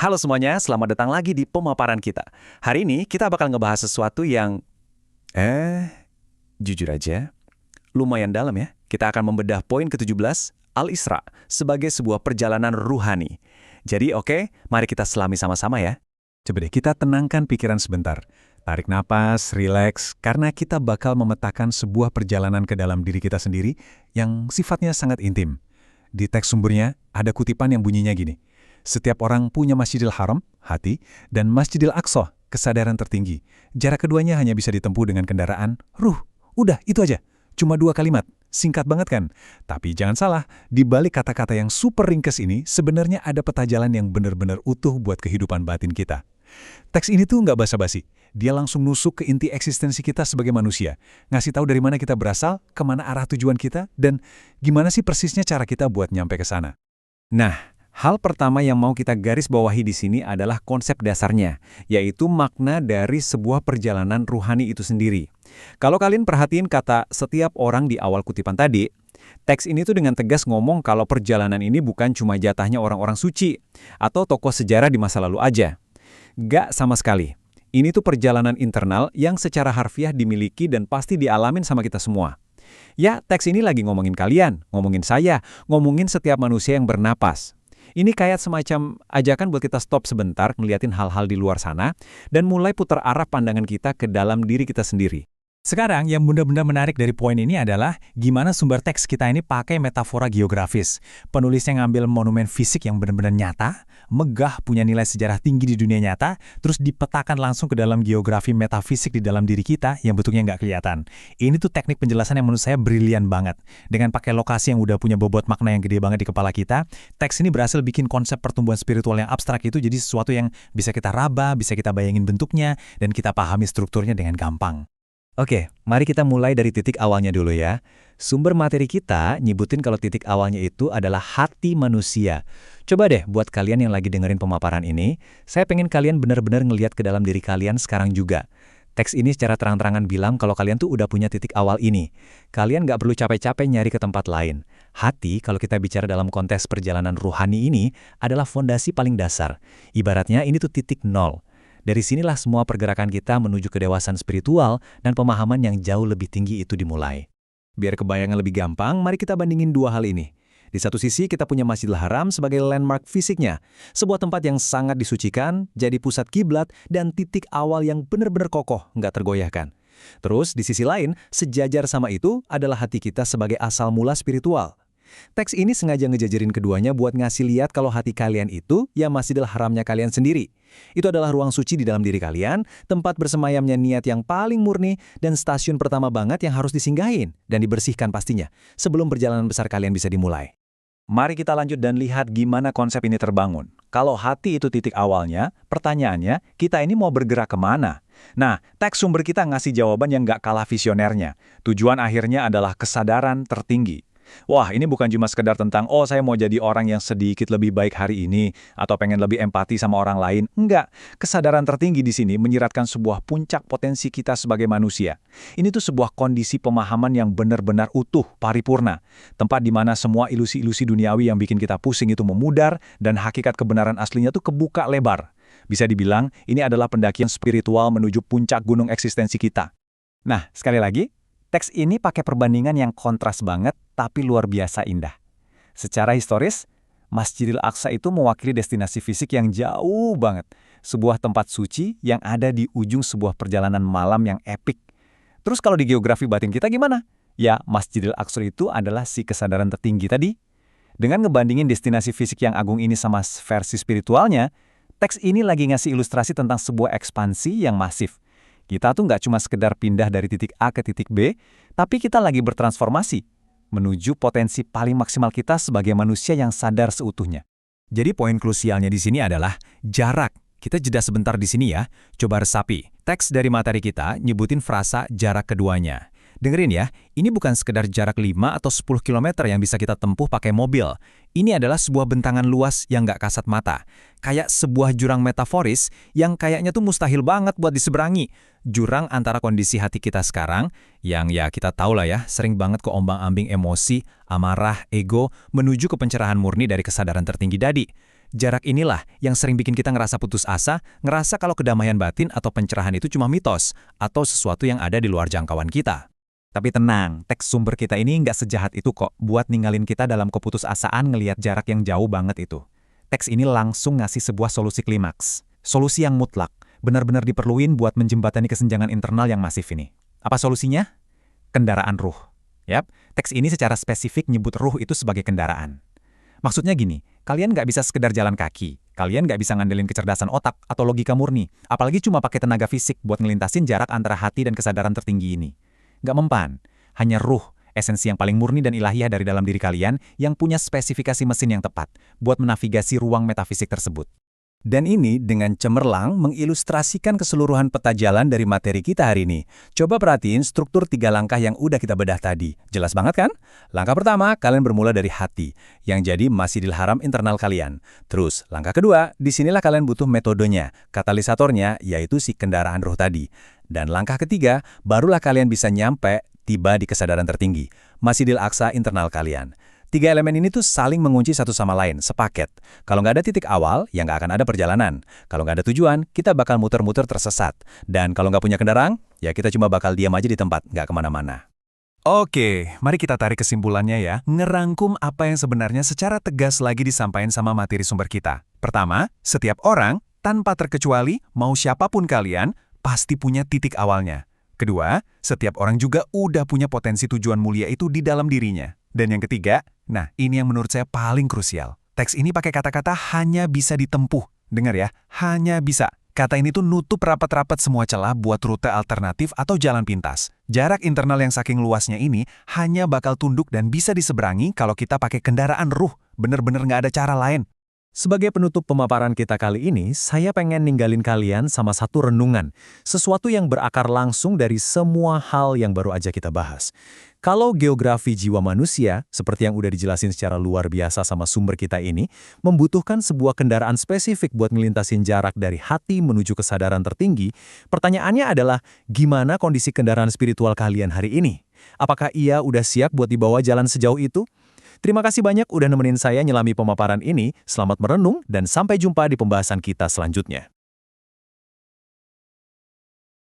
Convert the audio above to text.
Halo semuanya, selamat datang lagi di pemaparan kita. Hari ini kita bakal ngebahas sesuatu yang, eh, jujur aja, lumayan dalam ya. Kita akan membedah poin ke-17, Al-Isra, sebagai sebuah perjalanan ruhani. Jadi oke, mari kita selami sama-sama ya. Coba deh kita tenangkan pikiran sebentar. Tarik napas, rileks, karena kita bakal memetakan sebuah perjalanan ke dalam diri kita sendiri yang sifatnya sangat intim. Di teks sumbernya ada kutipan yang bunyinya gini. Setiap orang punya Masjidil Haram, hati, dan Masjidil Aqsa, kesadaran tertinggi. Jarak keduanya hanya bisa ditempuh dengan kendaraan, ruh. Udah, itu aja. Cuma 2 kalimat. Singkat banget kan? Tapi jangan salah, di balik kata-kata yang super ringkes ini, sebenarnya ada peta jalan yang benar-benar utuh buat kehidupan batin kita. Teks ini tuh nggak basa-basi. Dia langsung nusuk ke inti eksistensi kita sebagai manusia. Ngasih tahu dari mana kita berasal, kemana arah tujuan kita, dan gimana sih persisnya cara kita buat nyampe ke sana. Nah, hal pertama yang mau kita garis bawahi di sini adalah konsep dasarnya, yaitu makna dari sebuah perjalanan ruhani itu sendiri. Kalau kalian perhatiin kata setiap orang di awal kutipan tadi, teks ini tuh dengan tegas ngomong kalau perjalanan ini bukan cuma jatahnya orang-orang suci atau tokoh sejarah di masa lalu aja. Gak sama sekali. Ini tuh perjalanan internal yang secara harfiah dimiliki dan pasti dialamin sama kita semua. Ya, teks ini lagi ngomongin kalian, ngomongin saya, ngomongin setiap manusia yang bernapas. Ini kayak semacam ajakan buat kita stop sebentar ngeliatin hal-hal di luar sana dan mulai putar arah pandangan kita ke dalam diri kita sendiri. Sekarang yang benar-benar menarik dari poin ini adalah gimana sumber teks kita ini pakai metafora geografis. Penulisnya ngambil monumen fisik yang benar-benar nyata, megah, punya nilai sejarah tinggi di dunia nyata, terus dipetakan langsung ke dalam geografi metafisik di dalam diri kita yang bentuknya nggak kelihatan. Ini tuh teknik penjelasan yang menurut saya brilian banget. Dengan pakai lokasi yang udah punya bobot makna yang gede banget di kepala kita, teks ini berhasil bikin konsep pertumbuhan spiritual yang abstrak itu jadi sesuatu yang bisa kita raba, bisa kita bayangin bentuknya, dan kita pahami strukturnya dengan gampang. Oke, mari kita mulai dari titik awalnya dulu ya. Sumber materi kita nyebutin kalau titik awalnya itu adalah hati manusia. Coba deh buat kalian yang lagi dengerin pemaparan ini, saya pengen kalian benar-benar ngelihat ke dalam diri kalian sekarang juga. Teks ini secara terang-terangan bilang kalau kalian tuh udah punya titik awal ini. Kalian nggak perlu capek-capek nyari ke tempat lain. Hati, kalau kita bicara dalam konteks perjalanan ruhani ini, adalah fondasi paling dasar. Ibaratnya ini tuh titik nol. Dari sinilah semua pergerakan kita menuju kedewasaan spiritual dan pemahaman yang jauh lebih tinggi itu dimulai. Biar kebayangan lebih gampang, mari kita bandingin dua hal ini. Di satu sisi kita punya Masjidil Haram sebagai landmark fisiknya, sebuah tempat yang sangat disucikan, jadi pusat kiblat dan titik awal yang benar-benar kokoh, nggak tergoyahkan. Terus di sisi lain, sejajar sama itu adalah hati kita sebagai asal mula spiritual. Teks ini sengaja ngejajarin keduanya buat ngasih lihat kalau hati kalian itu ya Masjidil Haramnya kalian sendiri. Itu adalah ruang suci di dalam diri kalian, tempat bersemayamnya niat yang paling murni, dan stasiun pertama banget yang harus disinggahin dan dibersihkan pastinya, sebelum perjalanan besar kalian bisa dimulai. Mari kita lanjut dan lihat gimana konsep ini terbangun. Kalau hati itu titik awalnya, pertanyaannya, kita ini mau bergerak kemana? Nah, teks sumber kita ngasih jawaban yang nggak kalah visionernya. Tujuan akhirnya adalah kesadaran tertinggi. Wah, ini bukan cuma sekedar tentang, oh saya mau jadi orang yang sedikit lebih baik hari ini, atau pengen lebih empati sama orang lain. Enggak, kesadaran tertinggi di sini menyiratkan sebuah puncak potensi kita sebagai manusia. Ini tuh sebuah kondisi pemahaman yang benar-benar utuh, paripurna. Tempat di mana semua ilusi-ilusi duniawi yang bikin kita pusing itu memudar, dan hakikat kebenaran aslinya tuh kebuka lebar. Bisa dibilang, ini adalah pendakian spiritual menuju puncak gunung eksistensi kita. Nah, sekali lagi, teks ini pakai perbandingan yang kontras banget, tapi luar biasa indah. Secara historis, Masjidil Aqsa itu mewakili destinasi fisik yang jauh banget. Sebuah tempat suci yang ada di ujung sebuah perjalanan malam yang epik. Terus kalau di geografi batin kita gimana? Ya, Masjidil Aqsa itu adalah si kesadaran tertinggi tadi. Dengan ngebandingin destinasi fisik yang agung ini sama versi spiritualnya, teks ini lagi ngasih ilustrasi tentang sebuah ekspansi yang masif. Kita tuh nggak cuma sekedar pindah dari titik A ke titik B, tapi kita lagi bertransformasi, menuju potensi paling maksimal kita sebagai manusia yang sadar seutuhnya. Jadi poin krusialnya di sini adalah jarak. Kita jeda sebentar di sini ya, coba resapi. Teks dari materi kita nyebutin frasa jarak keduanya. Dengerin ya, ini bukan sekedar jarak 5 atau 10 km yang bisa kita tempuh pakai mobil. Ini adalah sebuah bentangan luas yang nggak kasat mata. Kayak sebuah jurang metaforis yang kayaknya tuh mustahil banget buat diseberangi. Jurang antara kondisi hati kita sekarang, yang ya kita tahu lah ya, sering banget keombang-ambing emosi, amarah, ego, menuju ke pencerahan murni dari kesadaran tertinggi tadi. Jarak inilah yang sering bikin kita ngerasa putus asa, ngerasa kalau kedamaian batin atau pencerahan itu cuma mitos, atau sesuatu yang ada di luar jangkauan kita. Tapi tenang, teks sumber kita ini nggak sejahat itu kok buat ninggalin kita dalam keputusasaan ngelihat jarak yang jauh banget itu. Teks ini langsung ngasih sebuah solusi klimaks. Solusi yang mutlak, benar-benar diperluin buat menjembatani kesenjangan internal yang masif ini. Apa solusinya? Kendaraan ruh. Yap, teks ini secara spesifik nyebut ruh itu sebagai kendaraan. Maksudnya gini, kalian nggak bisa sekedar jalan kaki, kalian nggak bisa ngandelin kecerdasan otak atau logika murni, apalagi cuma pakai tenaga fisik buat ngelintasin jarak antara hati dan kesadaran tertinggi ini. Nggak mempan, hanya ruh, esensi yang paling murni dan ilahiyah dari dalam diri kalian yang punya spesifikasi mesin yang tepat buat menavigasi ruang metafisik tersebut. Dan ini dengan cemerlang mengilustrasikan keseluruhan peta jalan dari materi kita hari ini. Coba perhatiin struktur 3 langkah yang udah kita bedah tadi. Jelas banget kan? Langkah pertama, kalian bermula dari hati, yang jadi Masjidil Haram internal kalian. Terus, langkah kedua, disinilah kalian butuh metodenya, katalisatornya, yaitu si kendaraan ruh tadi. Dan langkah ketiga, barulah kalian bisa nyampe tiba di kesadaran tertinggi, Masjidil Aqsa internal kalian. 3 elemen ini tuh saling mengunci satu sama lain, sepaket. Kalau nggak ada titik awal, ya nggak akan ada perjalanan. Kalau nggak ada tujuan, kita bakal muter-muter tersesat. Dan kalau nggak punya kendaraan, ya kita cuma bakal diam aja di tempat, nggak kemana-mana. Oke, mari kita tarik kesimpulannya ya. Ngerangkum apa yang sebenarnya secara tegas lagi disampaikan sama materi sumber kita. Pertama, setiap orang, tanpa terkecuali, mau siapapun kalian, pasti punya titik awalnya. Kedua, setiap orang juga udah punya potensi tujuan mulia itu di dalam dirinya. Dan yang ketiga, nah ini yang menurut saya paling krusial. Teks ini pakai kata-kata hanya bisa ditempuh. Dengar ya, hanya bisa. Kata ini tuh nutup rapat-rapat semua celah buat rute alternatif atau jalan pintas. Jarak internal yang saking luasnya ini hanya bakal tunduk dan bisa diseberangi kalau kita pakai kendaraan ruh. Bener-bener nggak ada cara lain. Sebagai penutup pemaparan kita kali ini, saya pengen ninggalin kalian sama satu renungan. Sesuatu yang berakar langsung dari semua hal yang baru aja kita bahas. Kalau geografi jiwa manusia, seperti yang udah dijelasin secara luar biasa sama sumber kita ini, membutuhkan sebuah kendaraan spesifik buat ngelintasin jarak dari hati menuju kesadaran tertinggi, pertanyaannya adalah, gimana kondisi kendaraan spiritual kalian hari ini? Apakah ia udah siap buat dibawa jalan sejauh itu? Terima kasih banyak udah nemenin saya nyelami pemaparan ini. Selamat merenung dan sampai jumpa di pembahasan kita selanjutnya.